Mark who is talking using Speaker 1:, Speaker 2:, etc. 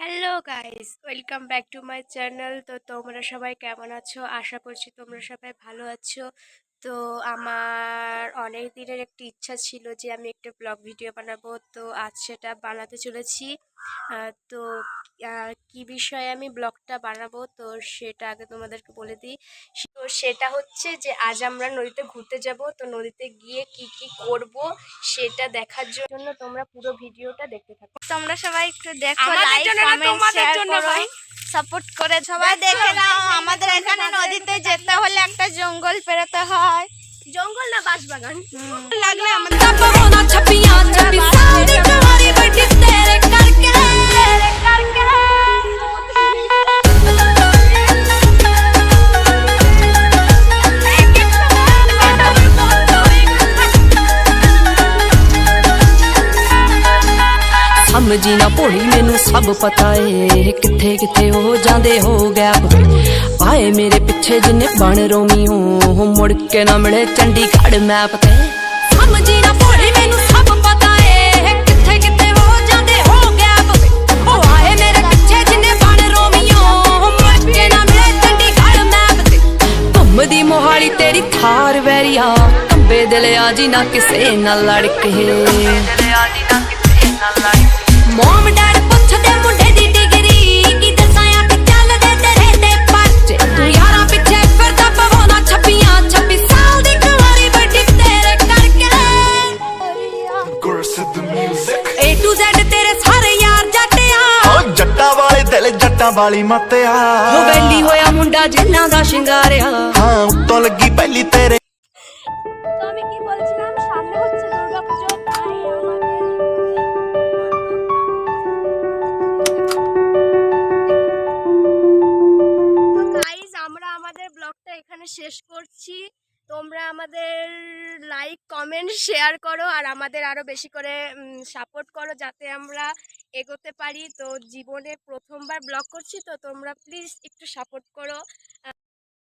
Speaker 1: Hello guys, welcome back to my channel. তো তোমরা সবাই কেমন আছো? আশা করছি তোমরা সবাই ভালো আছো। তো আমার অনেক দিনের একটি ইচ্ছা ছিল যে আমি একটা ব্লগ ভিডিও বানাবো, তো আজ সেটা বানাতে চলেছি। তো কি বিষয়ে আমি ব্লগটা বানাবো তো সেটা আগে তোমাদেরকে বলে দিই। তো সেটা হচ্ছে যে আজ আমরা নদীতে ঘুরতে যাব। তো নদীতে গিয়ে কি কি করব সেটা দেখার জন্য তোমরা পুরো ভিডিওটা দেখতে থাকো।
Speaker 2: তোমরা সবাই একটু দেখো,
Speaker 1: আমাদের
Speaker 2: লাইক
Speaker 1: জন্য না,
Speaker 2: কমেন্ট
Speaker 1: তোমাদের
Speaker 2: শেয়ার
Speaker 1: জন্য
Speaker 2: করো,
Speaker 1: ভাই।
Speaker 2: সাপোর্ট করে সবাই দেখে নাও। আমাদের এখানে নদীতে যেতে হলে একটা জঙ্গল পেরোতে হয়।
Speaker 1: জঙ্গল না বাঁশবাগান
Speaker 2: লাগলে আমাদের छपियां छपी सारी कवारी बड़ी तेरे करके
Speaker 3: समझी ना भोली मैनू सब पता है किथे किथे हो जांदे हो गैप आए मेरे पिछे जिन्ने बन रोमी हो मुड़ के ना मिले चंडीगढ़ मैप ते समझी ना भोली मैनू सब पता है किथे किथे हो जांदे हो गैप ओ आए मेरे पिछे जिन्ने बन रोमी हो मुड़ के ना मिले चंडीगढ़ मैप ते घुमदी मोहाली तेरी थार वैरिया कंबे दिले आजी ना किसे ना लड़के मॉम डैड पुछदे मुंडे दी डिग्री की दसाया कि चलदे तेरे ते पर्चे तू यारां पिछे फिरदा पवाना छपियां छपी साल दी कुंवारी बड़ी तेरे करके A to Z तेरे सारे यार जट्टिया
Speaker 4: ओ जट्टा वाले दिल जट्टा वाली मत्या
Speaker 3: हो वैली होया मुंडा जिन्ना दा शिंगारिया
Speaker 4: हाँ उत्तों लगी पहली तेरे
Speaker 1: তো আমি কি বলছিলাম, সামনে হচ্ছে দুর্গাপুজো, তাই গাইস আমরা আমাদের ব্লগটা এখানে শেষ করছি। তোমরা আমাদের লাইক কমেন্ট শেয়ার করো আর আমাদের আরো বেশি করে সাপোর্ট করো যাতে আমরা এগোতে পারি। তো জীবনে প্রথমবার ব্লগ করছি, তো তোমরা প্লিজ একটু সাপোর্ট করো।